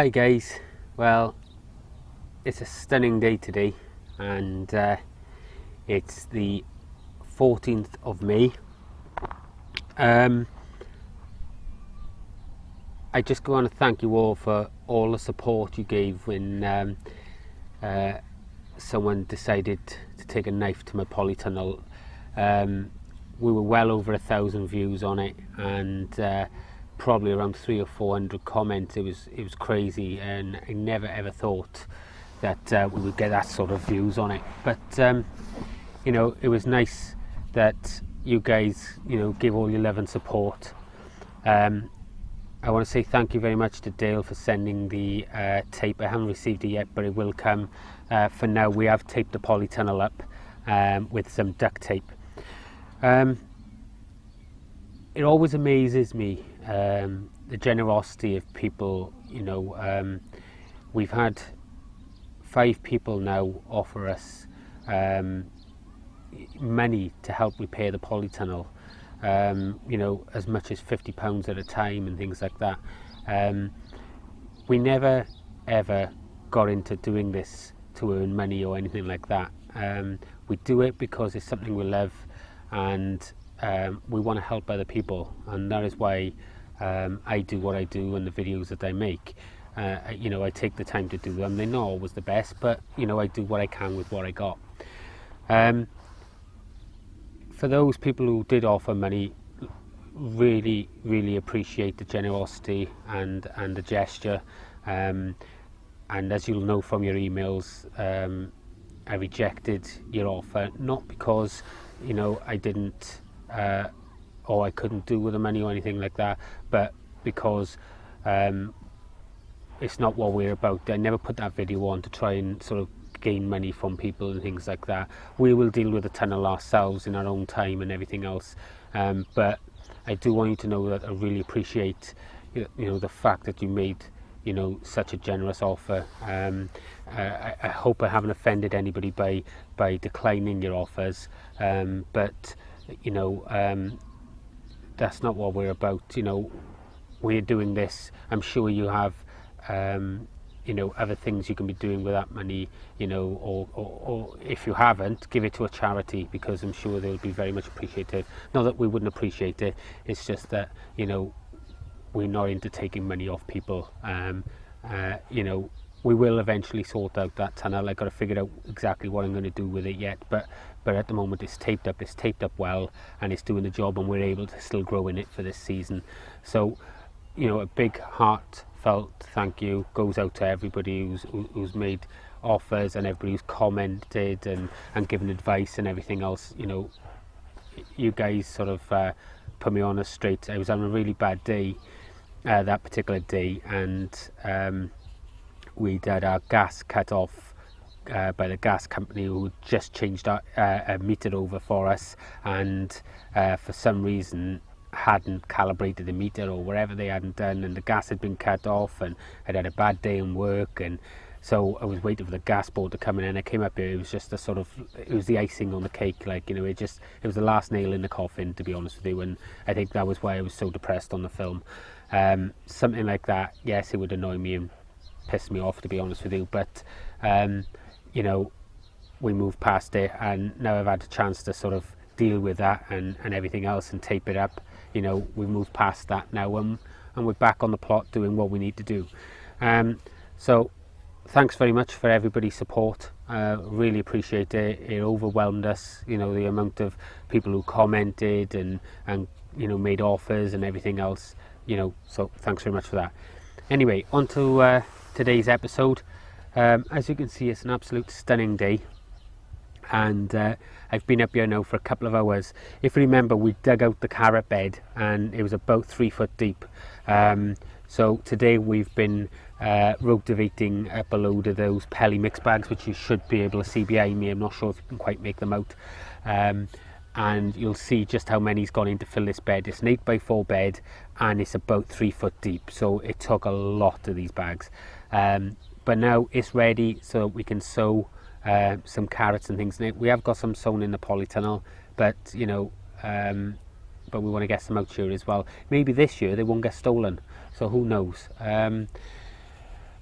Hi guys, well it's a stunning day today and it's the 14th of May. I just want to thank you all for all the support you gave when someone decided to take a knife to my polytunnel. We were well over 1,000 views on it and probably around 300 or 400 comments. It was crazy, and I never ever thought that we would get that sort of views on it. But you know, it was nice that you guys, you know, give all your love and support. I want to say thank you very much to Dale for sending the tape. I haven't received it yet, but it will come. For now, we have taped the polytunnel up with some duct tape. It always amazes me, the generosity of people. You know, we've had 5 people now offer us money to help repair the polytunnel. You know, as much as £50 at a time and things like that. We never ever got into doing this to earn money or anything like that. We do it because it's something we love, and we want to help other people, and that is why I do what I do and the videos that I make. You know, I take the time to do them. They're not always the best, but you know, I do what I can with what I got. For those people who did offer money, really appreciate the generosity and the gesture. And as you'll know from your emails, I rejected your offer, not because, you know, I didn't or I couldn't do with the money or anything like that, but because it's not what we're about. I never put that video on to try and sort of gain money from people and things like that. We will deal with the tunnel ourselves in our own time and everything else, but I do want you to know that I really appreciate, you know, the fact that you made, you know, such a generous offer. I hope I haven't offended anybody by declining your offers, but you know, that's not what we're about. You know, we're doing this. I'm sure you have you know, other things you can be doing with that money, you know, or if you haven't, give it to a charity, because I'm sure they'll be very much appreciative. Not that we wouldn't appreciate it, it's just that, you know, we're not into taking money off people. You know, we will eventually sort out that tunnel. I got to figure out exactly what I'm going to do with it yet, but at the moment it's taped up well, and it's doing the job, and we're able to still grow in it for this season. So, you know, a big heartfelt thank you goes out to everybody who's made offers, and everybody who's commented and given advice and everything else. You know, you guys sort of put me on a straight. I was having a really bad day that particular day, and we'd had our gas cut off by the gas company, who just changed our meter over for us, and for some reason hadn't calibrated the meter, or whatever they hadn't done, and the gas had been cut off, and I'd had a bad day in work, and so I was waiting for the gas board to come in, and I came up here. It was just a sort of, it was the icing on the cake, like, you know, it was the last nail in the coffin, to be honest with you, and I think that was why I was so depressed on the film. Something like that, yes, it would annoy me and piss me off, to be honest with you, but you know, we moved past it, and now I've had a chance to sort of deal with that and everything else and tape it up. You know, we've moved past that now, and we're back on the plot doing what we need to do. So thanks very much for everybody's support. Really appreciate it. It overwhelmed us, you know, the amount of people who commented and you know, made offers and everything else, you know, so thanks very much for that. Anyway, on to today's episode. As you can see, it's an absolute stunning day, and I've been up here now for a couple of hours. If you remember, we dug out the carrot bed, and it was about 3 foot deep. So today we've been rotivating up a load of those pelly mix bags, which you should be able to see behind me. I'm not sure if you can quite make them out. And you'll see just how many's gone in to fill this bed. It's an 8x4 bed, and it's about 3 foot deep, so it took a lot of these bags. But now it's ready, so we can sow some carrots and things in it. We have got some sown in the polytunnel, but you know, but we want to get some out here as well. Maybe this year they won't get stolen, so who knows.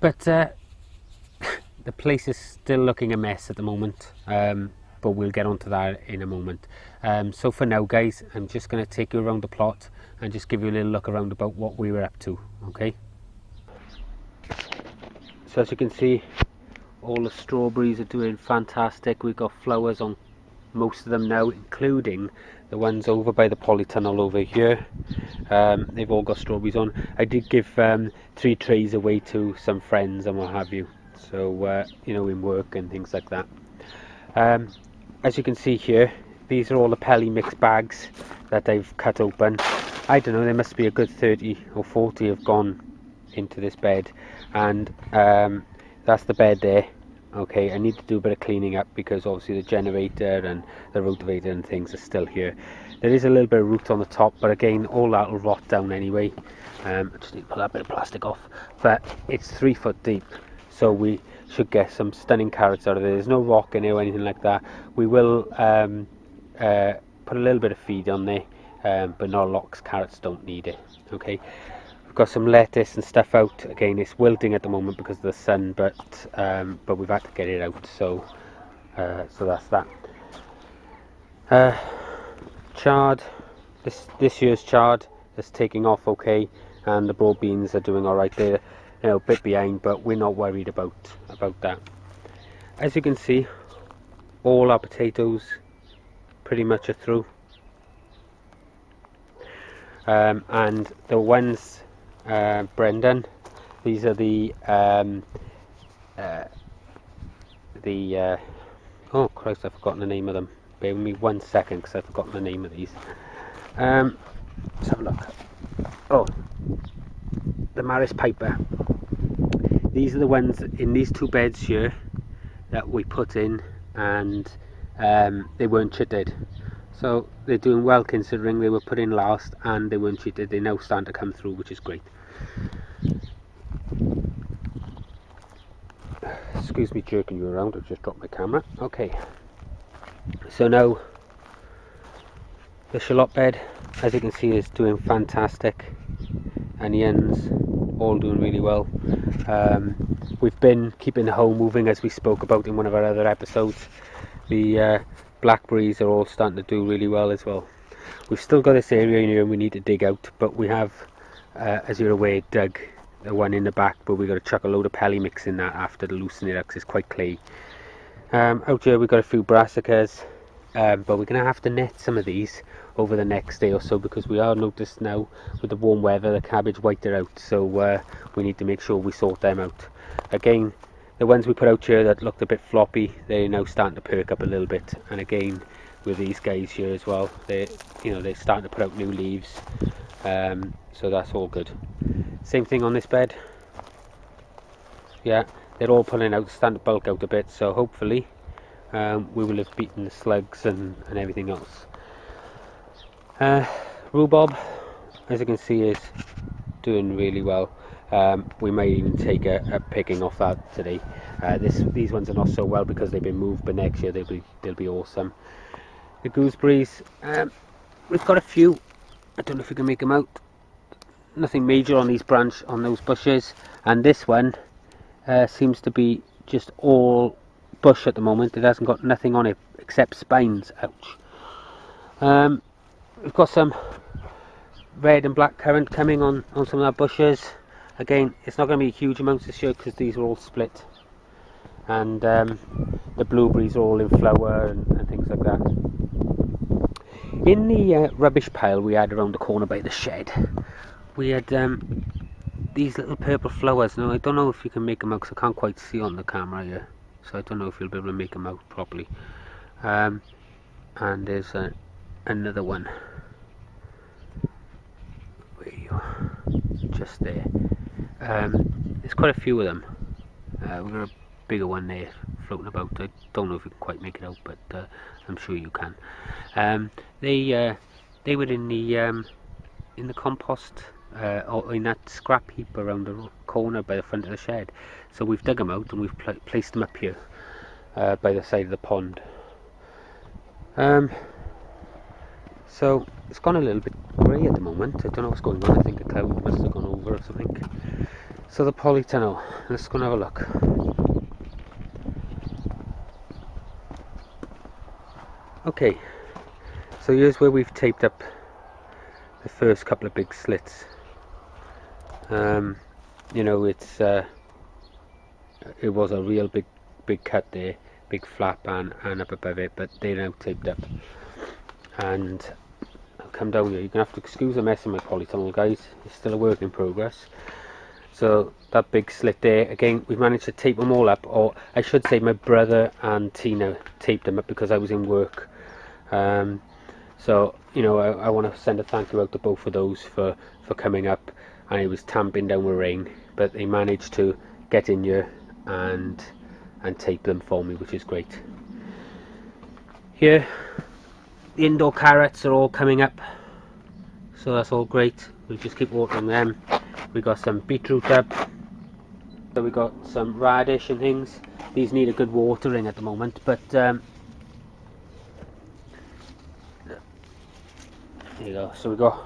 But the place is still looking a mess at the moment, but we'll get onto that in a moment. So for now, guys, I'm just going to take you around the plot and just give you a little look around about what we were up to, okay? So as you can see, all the strawberries are doing fantastic. We've got flowers on most of them now, including the ones over by the polytunnel over here. They've all got strawberries on. I did give 3 trays away to some friends and what have you, so you know, in work and things like that. As you can see here, these are all the pelly mix bags that I've cut open. I don't know, there must be a good 30 or 40 have gone into this bed, and that's the bed there. Okay, I need to do a bit of cleaning up because obviously the generator and the rotavator and things are still here. There is a little bit of root on the top, but again, all that will rot down anyway. I just need to pull that bit of plastic off. But it's 3 foot deep, so we should get some stunning carrots out of there. There's no rock in it or anything like that. We will put a little bit of feed on there, but not a lot, because carrots don't need it. Okay. Got some lettuce and stuff out. Again, it's wilting at the moment because of the sun, but we've had to get it out, so that's that. Chard, this year's chard is taking off okay, and the broad beans are doing all right. They're, you know, a bit behind, but we're not worried about that. As you can see, all our potatoes pretty much are through, and the ones Brendan, these are the oh Christ, I've forgotten the name of them. Bear with me 1 second, because I've forgotten the name of these. Let's have a look. Oh, the Maris Piper. These are the ones in these 2 beds here that we put in, and they weren't chitted. So they're doing well considering they were put in last and they weren't cheated. They're now starting to come through, which is great. Excuse me jerking you around, I've just dropped my camera. Okay, so now the shallot bed, as you can see, is doing fantastic. Onions, all doing really well. We've been keeping the home moving, as we spoke about in one of our other episodes. The blackberries are all starting to do really well as well. We've still got this area in here we need to dig out, but we have, as you're aware, dug the one in the back, but we've got to chuck a load of pelly mix in that after to loosen it up, because it's quite clay. Out here we've got a few brassicas, but we're going to have to net some of these over the next day or so, because we are noticed now with the warm weather the cabbage white are out, so we need to make sure we sort them out. Again, the ones we put out here that looked a bit floppy, they're now starting to perk up a little bit, and again with these guys here as well, they're starting to put out new leaves, so that's all good. Same thing on this bed. Yeah, they're all pulling out, starting to bulk out a bit, so hopefully we will have beaten the slugs and everything else. Rhubarb, as you can see, is doing really well. We may even take a picking off that today. These ones are not so well because they've been moved, but next year they'll be awesome. The gooseberries, we've got a few. I don't know if you can make them out. Nothing major on those bushes, and this one seems to be just all bush at the moment. It hasn't got nothing on it except spines. Ouch. We've got some red and black currant coming on some of our bushes. Again, it's not going to be huge amounts this year because these are all split, and the blueberries are all in flower and things like that. In the rubbish pile we had around the corner by the shed, we had these little purple flowers. Now I don't know if you can make them out because I can't quite see on the camera here, so I don't know if you'll be able to make them out properly. And there's another one. Where are you? Just there. There's quite a few of them. We've got a bigger one there floating about. I don't know if you can quite make it out, but I'm sure you can. They were in the compost, or in that scrap heap around the corner by the front of the shed. So we've dug them out and we've placed them up here by the side of the pond. So it's gone a little bit grey at the moment. I don't know what's going on. I think the cloud must have gone over or something. So the polytunnel, let's go and have a look. Okay, so here's where we've taped up the first couple of big slits. You know, it was a real big cut there, big flap and up above it, but they're now taped up. And I'll come down here. You're gonna have to excuse the mess in my polytunnel, guys. It's still a work in progress. So that big slit there, again, we've managed to tape them all up, or I should say my brother and Tina taped them up because I was in work. So, you know, I want to send a thank you out to both of those for coming up, and it was tamping down with rain, but they managed to get in here and tape them for me, which is great. Here, the indoor carrots are all coming up, so that's all great. We'll just keep watering them. We got some beetroot up, so we got some radish and things. These need a good watering at the moment, but there you go. So we got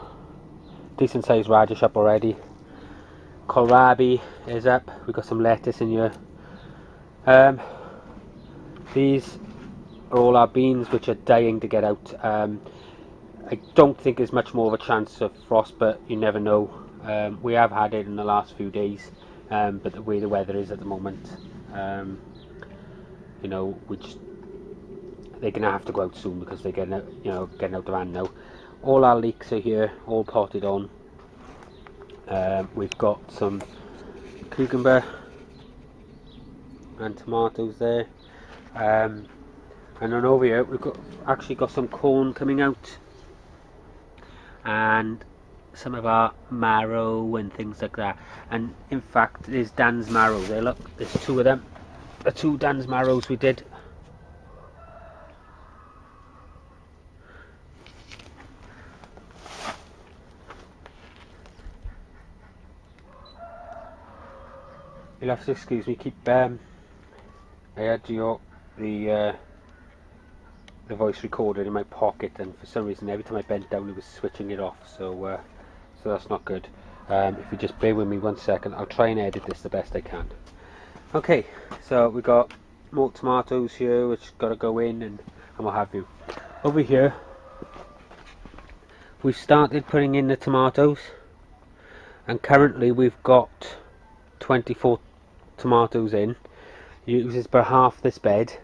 decent sized radish up already. Kohlrabi is up. We got some lettuce in here. These are all our beans, which are dying to get out. I don't think there's much more of a chance of frost, but you never know. We have had it in the last few days, but the way the weather is at the moment, you know, they're gonna have to go out soon because they're getting out, you know, getting out of hand now. All our leeks are here, all potted on. We've got some cucumber and tomatoes there, and then over here we've actually got some corn coming out, and some of our marrow and things like that. And in fact, there's Dan's marrow there. Look, there's two of them. The two Dan's marrows we did. You'll have to excuse me. I had the voice recorder in my pocket, and for some reason every time I bent down it was switching it off, so that's not good. If you just bear with me 1 second, I'll try and edit this the best I can. Okay, so we got more tomatoes here which got to go in, and what have you. Over here we've started putting in the tomatoes, and currently we've got 24 tomatoes in. It uses about half this bed.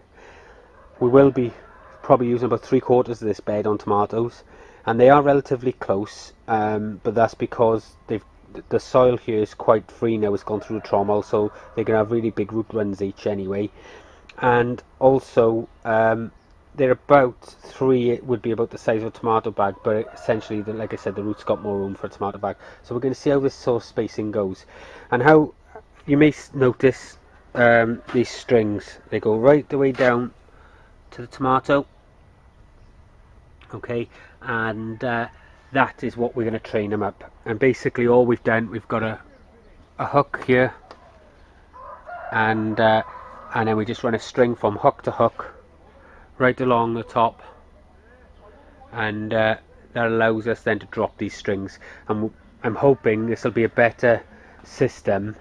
We will be probably using about 3/4 of this bed on tomatoes, and they are relatively close, but that's because the soil here is quite free now. It's gone through the trommel, so they're going to have really big root runs each anyway. And also they're about three, it would be about the size of a tomato bag, but essentially, like I said, the roots got more room for a tomato bag. So we're going to see how this sort of spacing goes, and how you may notice these strings, they go right the way down to the tomato. Okay, and that is what we're going to train them up. And basically all we've done, we've got a hook here, and then we just run a string from hook to hook right along the top, and that allows us then to drop these strings. And I'm hoping this will be a better system.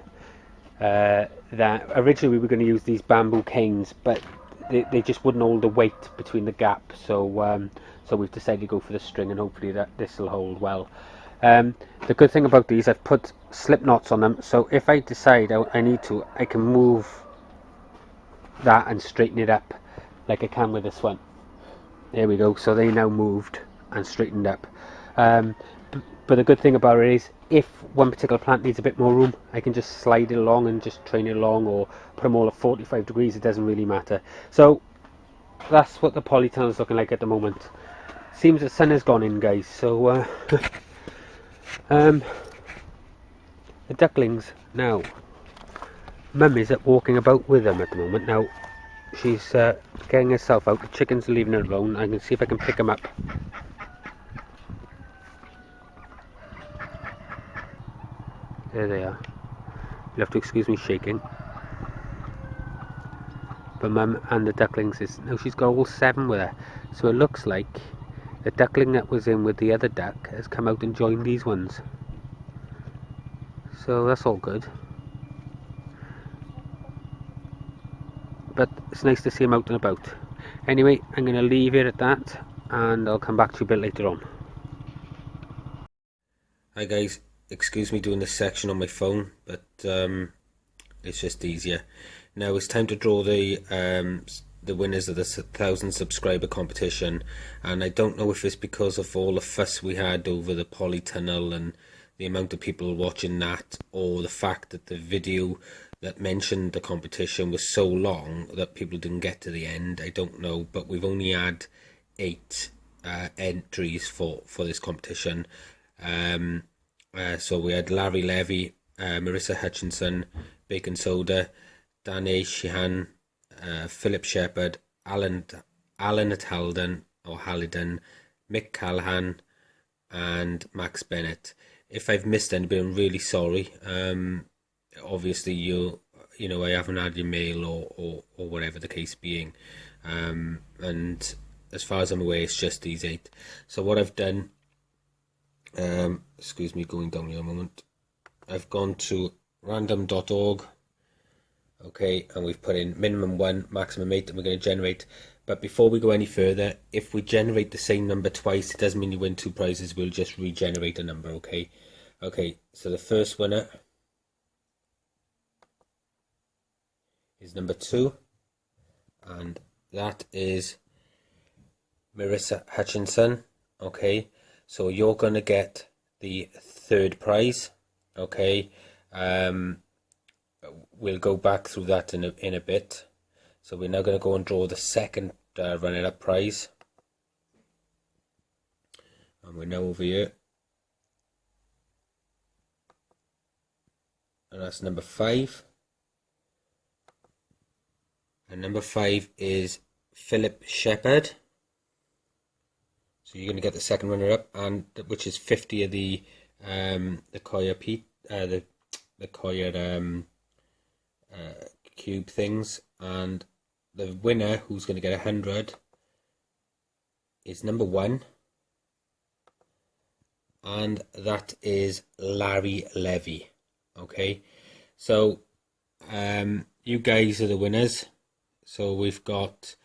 That originally we were going to use these bamboo canes, but they just wouldn't hold the weight between the gap, so so we've decided to go for the string, and hopefully this will hold well. The good thing about these, I've put slip knots on them, so if I decide I need to, I can move that and straighten it up like I can with this one. There we go, so they now moved and straightened up. But the good thing about it is, if one particular plant needs a bit more room, I can just slide it along and just train it along, or put them all at 45 degrees, it doesn't really matter. So that's what the polytunnel is looking like at the moment. Seems the sun has gone in, guys, so the ducklings now, Mum is walking about with them at the moment. Now she's getting herself out, the chickens are leaving her alone. I can see if I can pick them up. There they are. You'll have to excuse me shaking. But Mum and the ducklings now she's got all 7 with her. So it looks like the duckling that was in with the other duck has come out and joined these ones. So that's all good. it's nice to see them out and about. Anyway, I'm going to leave it at that, and I'll come back to you a bit later on. Hi guys, excuse me doing this section on my phone, but it's just easier. Now it's time to draw the winners of the 1,000 subscriber competition, and I don't know if it's because of all the fuss we had over the polytunnel and the amount of people watching that, or the fact that the video that mentioned the competition was so long that people didn't get to the end. I don't know, but we've only had 8 entries for this competition. So we had Larry Levy, Marissa Hutchinson, Bacon Soda, Dane Sheehan, Philip Shepherd, Alan at Halden or Halliden, Mick Callahan, and Max Bennett. If I've missed anybody, I'm really sorry. Obviously, you know, I haven't had your mail or whatever the case being, and as far as I'm aware, it's just these 8. So what I've done, excuse me, going down here a moment. I've gone to random.org. Okay, and we've put in minimum 1, maximum 8, and we're going to generate. But before we go any further, if we generate the same number twice, it doesn't mean you win 2 prizes. We'll just regenerate a number. Okay. Okay, so the first winner is number 2, and that is Marissa Hutchinson. Okay, so you're going to get the 3rd prize. Okay, we'll go back through that in a bit. So we're now going to go and draw the 2nd runner-up prize, and we're now over here, and that's number 5. And number 5 is Philip Shepherd. So you're going to get the 2nd runner-up, and which is 50 of the Koya the Koya cube things, and the winner, who's going to get 100, is number 1, and that is Larry Levy. Okay, so you guys are the winners. So we've got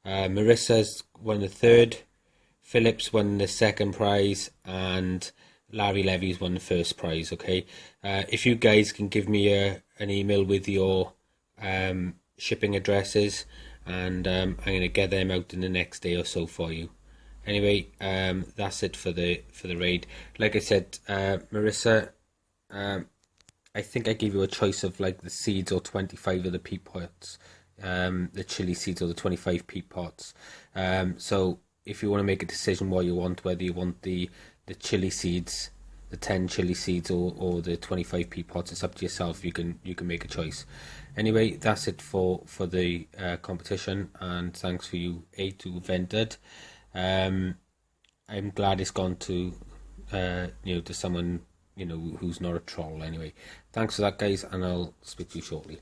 Marissa's won the 3rd, Philip's won the 2nd prize, and Larry Levy's won the 1st prize. Okay, if you guys can give me an email with your shipping addresses, and I'm going to get them out in the next day or so for you. Anyway, that's it for the raid. Like I said, Marissa, I think I gave you a choice of like the seeds or 25 of the pea pots, the chili seeds or the 25 pea pots. So if you want to make a decision what you want, whether you want the chili seeds, the 10 chili seeds, or the 25 pea pots, it's up to yourself. You can make a choice. Anyway, that's it for the competition, and thanks for you 8 who entered. I'm glad it's gone to to someone who's not a troll. Anyway, thanks for that, guys, and I'll speak to you shortly.